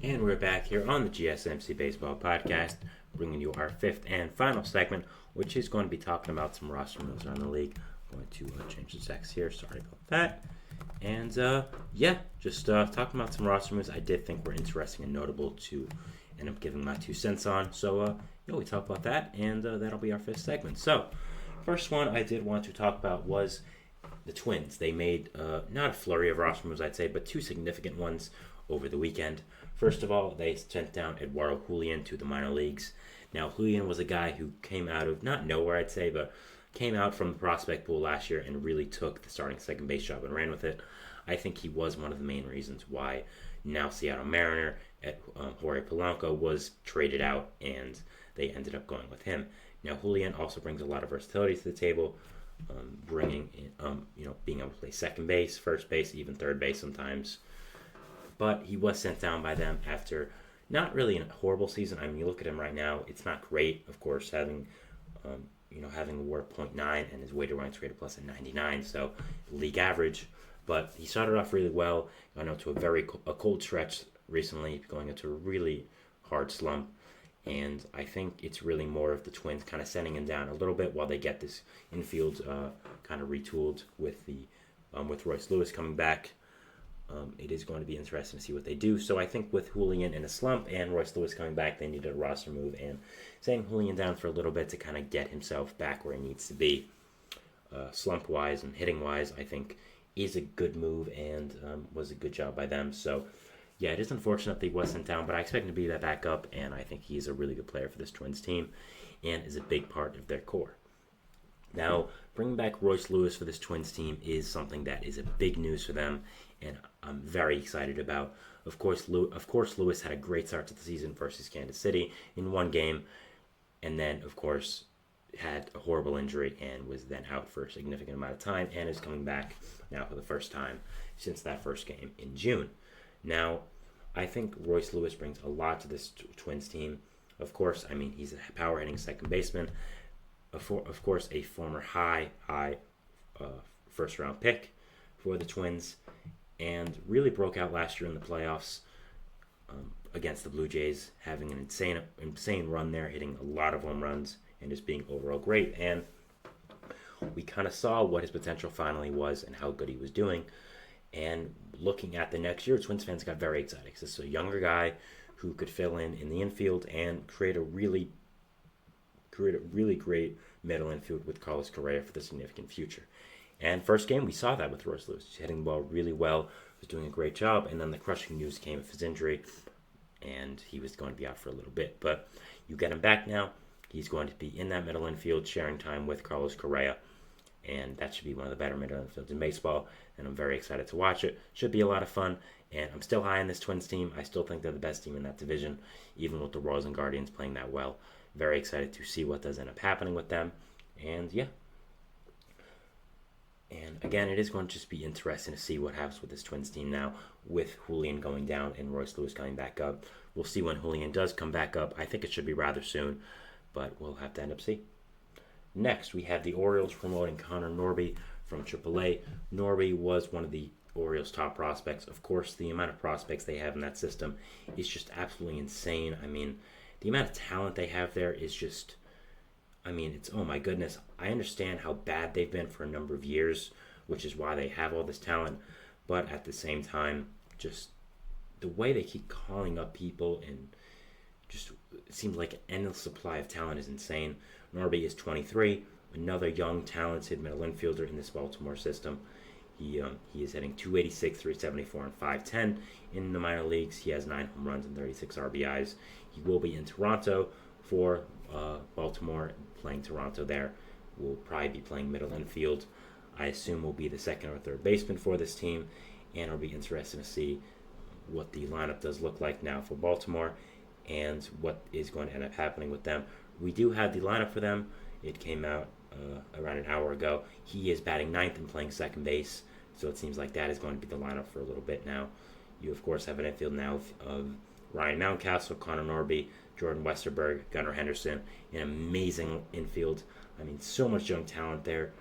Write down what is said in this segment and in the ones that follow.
And we're back here on the GSMC Baseball Podcast, bringing you our fifth and final segment, which is going to be talking about some roster moves around the league. I'm going to change the text here. Sorry about that. And just talking about some roster moves I did think were interesting and notable to end up giving my 2 cents on. So, we talk about that, and that'll be our fifth segment. So, first one I did want to talk about was the Twins. They made not a flurry of roster moves, I'd say, but two significant ones over the weekend. First of all, they sent down Eduardo Julian to the minor leagues. Now, Julian was a guy who came out of, not nowhere, I'd say, but came out from the prospect pool last year and really took the starting second base job and ran with it. I think he was one of the main reasons why now Seattle Mariner at Jorge Polanco was traded out, and they ended up going with him. Now, Julian also brings a lot of versatility to the table, bringing in, being able to play second base, first base, even third base sometimes. But he was sent down by them after not really a horrible season. I mean, you look at him right now; it's not great. Of course, having a WAR of .9 and his weighted runs rated plus at 99, so league average. But he started off really well. Got into a cold stretch recently, going into a really hard slump. And I think it's really more of the Twins kind of sending him down a little bit while they get this infield kind of retooled with Royce Lewis coming back. It is going to be interesting to see what they do. So I think with Julian in a slump and Royce Lewis coming back, they needed a roster move, and sending Julian down for a little bit to kind of get himself back where he needs to be, slump-wise and hitting-wise, I think is a good move and was a good job by them. So, yeah, it is unfortunate that he was sent down, but I expect him to be that backup, and I think he's a really good player for this Twins team and is a big part of their core. Now, bringing back Royce Lewis for this Twins team is something that is a big news for them, and I'm very excited about. Of course, Lewis had a great start to the season versus Kansas City in one game, and then, of course, had a horrible injury and was then out for a significant amount of time and is coming back now for the first time since that first game in June. Now, I think Royce Lewis brings a lot to this Twins team. Of course, I mean, he's a power-hitting second baseman. Of course, a former high first-round pick for the Twins, and really broke out last year in the playoffs against the Blue Jays, having an insane run there, hitting a lot of home runs, and just being overall great. And we kind of saw what his potential finally was and how good he was doing. And looking at the next year, Twins fans got very excited. This is a younger guy who could fill in the infield and create a really great middle infield with Carlos Correa for the significant future. And first game, we saw that with Royce Lewis. He's hitting the ball really well, was doing a great job, and then the crushing news came of his injury, and he was going to be out for a little bit. But you get him back now. He's going to be in that middle infield, sharing time with Carlos Correa, and that should be one of the better middle infields in baseball, and I'm very excited to watch it. Should be a lot of fun, and I'm still high on this Twins team. I still think they're the best team in that division, even with the Royals and Guardians playing that well. Very excited to see what does end up happening with them, and yeah. And again, it is going to just be interesting to see what happens with this Twins team now, with Julian going down and Royce Lewis coming back up. We'll see when Julian does come back up. I think it should be rather soon, but we'll have to end up see. Next, we have the Orioles promoting Connor Norby from AAA. Norby was one of the Orioles' top prospects. Of course, the amount of prospects they have in that system is just absolutely insane. I mean, the amount of talent they have there is just, it's, oh my goodness. I understand how bad they've been for a number of years, which is why they have all this talent. But at the same time, just the way they keep calling up people and just it seems like an endless supply of talent is insane. Norby is 23, another young, talented middle infielder in this Baltimore system. He is hitting 286, 374, and 510 in the minor leagues. He has 9 home runs and 36 RBIs. He will be in Toronto for Baltimore, playing Toronto there. Will probably be playing middle infield. I assume will be the second or third baseman for this team, and it'll be interesting to see what the lineup does look like now for Baltimore and what is going to end up happening with them. We do have the lineup for them. It came out around an hour ago. He is batting ninth and playing second base, so it seems like that is going to be the lineup for a little bit now. You, of course, have an infield now of Ryan Mountcastle, Connor Norby, Jordan Westerberg, Gunnar Henderson, an amazing infield. So much young talent there,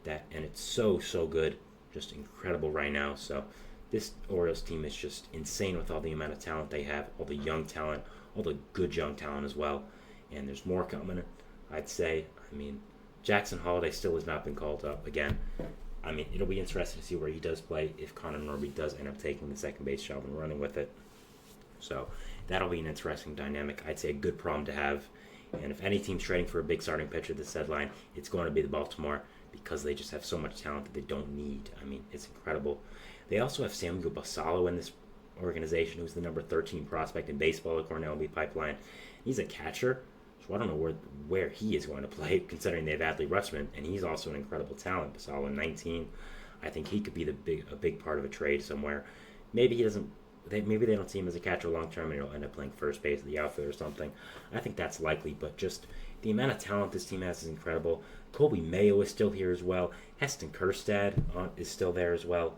and it's so good, just incredible right now. So this Orioles team is just insane with all the amount of talent they have, all the young talent, all the good young talent as well. And there's more coming, I'd say. I mean, Jackson Holliday still has not been called up again. I mean, it'll be interesting to see where he does play if Connor Norby does end up taking the second base job and running with it. So that'll be an interesting dynamic. I'd say a good problem to have. And if any team's trading for a big starting pitcher this deadline, it's going to be the Baltimore, because they just have so much talent that they don't need. I mean, it's incredible. They also have Samuel Basallo in this organization, who's the number 13 prospect in baseball according to MLB Pipeline. He's a catcher, so I don't know where he is going to play, considering they have Adley Rutschman, and he's also an incredible talent. Basallo, 19. I think he could be a big part of a trade somewhere. Maybe he doesn't. Maybe they don't see him as a catcher long term, and he'll end up playing first base, the outfield, or something. I think that's likely, but just the amount of talent this team has is incredible. Colby Mayo is still here as well. Heston Kjerstad is still there as well.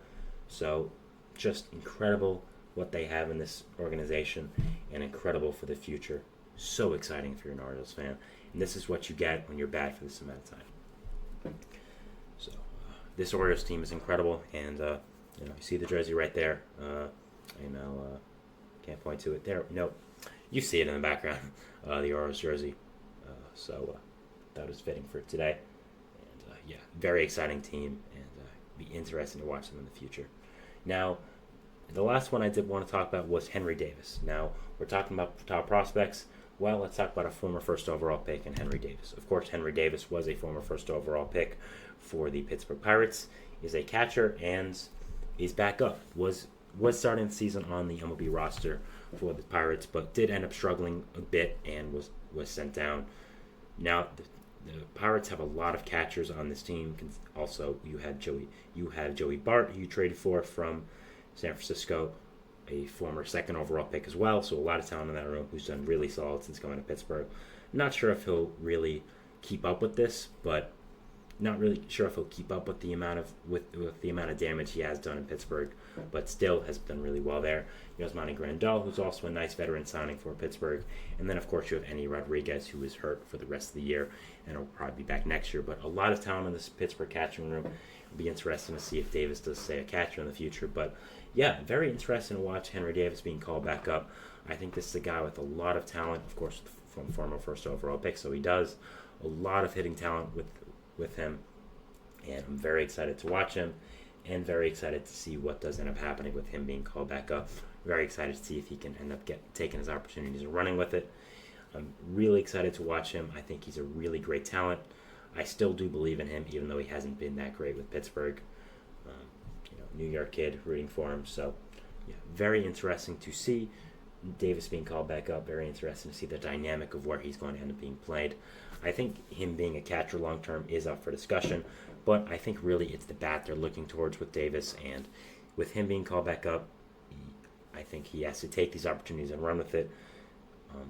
So just incredible what they have in this organization, and incredible for the future. So exciting if you're an Orioles fan. And this is what you get when you're bad for this amount of time. So this Orioles team is incredible, and you see the jersey right there. Can't point to it there. Nope. You see it in the background, the Orioles jersey. So that was fitting for today. And very exciting team, and be interesting to watch them in the future. Now, the last one I did want to talk about was Henry Davis. Now, we're talking about top prospects. Well, let's talk about a former first overall pick in Henry Davis. Of course, Henry Davis was a former first overall pick for the Pittsburgh Pirates. He's a catcher and is back up. Was starting the season on the MLB roster for the Pirates, but did end up struggling a bit and was sent down. Now, the Pirates have a lot of catchers on this team. Also, you have Joey Bart, who you traded for from San Francisco, a former second overall pick as well. So a lot of talent in that room, who's done really solid since coming to Pittsburgh. Not sure if he'll really keep up with this, but not really sure if he'll keep up with the amount of damage he has done in Pittsburgh, but still has done really well there. Yasmani Grandal, who's also a nice veteran signing for Pittsburgh, and then of course you have Enny Rodriguez, who is hurt for the rest of the year and will probably be back next year. But a lot of talent in this Pittsburgh catching room. It'll be interesting to see if Davis does stay a catcher in the future. But yeah, very interesting to watch Henry Davis being called back up. I think this is a guy with a lot of talent, of course, from former first overall pick, so he does a lot of hitting talent with him, and I'm very excited to watch him, and very excited to see what does end up happening with him being called back up. Very excited to see if he can end up taking his opportunities and running with it. I'm really excited to watch him. I think he's a really great talent. I still do believe in him, even though he hasn't been that great with Pittsburgh. New York kid, rooting for him. So, yeah, very interesting to see Davis being called back up. Very interesting to see the dynamic of where he's going to end up being played. I think him being a catcher long term is up for discussion, but I think really it's the bat they're looking towards with Davis, and with him being called back up, I think he has to take these opportunities and run with it,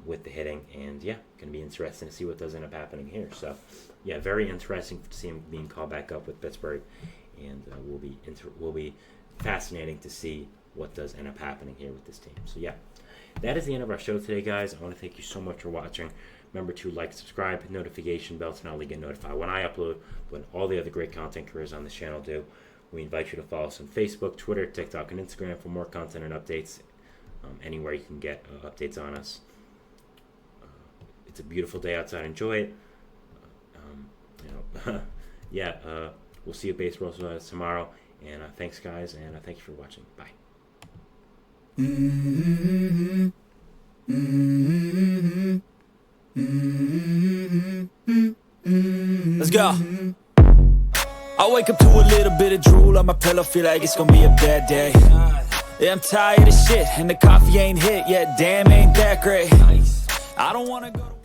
with the hitting, and yeah, going to be interesting to see what does end up happening here. So, yeah, very interesting to see him being called back up with Pittsburgh, and will be fascinating to see what does end up happening here with this team. So yeah, that is the end of our show today, guys. I want to thank you so much for watching. Remember to like, subscribe, hit notification bell to not only get notified when I upload, but all the other great content creators on this channel do. We invite you to follow us on Facebook, Twitter, TikTok, and Instagram for more content and updates. Anywhere you can get updates on us. It's a beautiful day outside. Enjoy it. We'll see you at baseball tomorrow. And thanks, guys, and thank you for watching. Bye. Let's go. I wake up to a little bit of drool on my pillow, feel like it's gonna be a bad day. Yeah, I'm tired of shit, and the coffee ain't hit yet. Damn, ain't that great. I don't wanna go to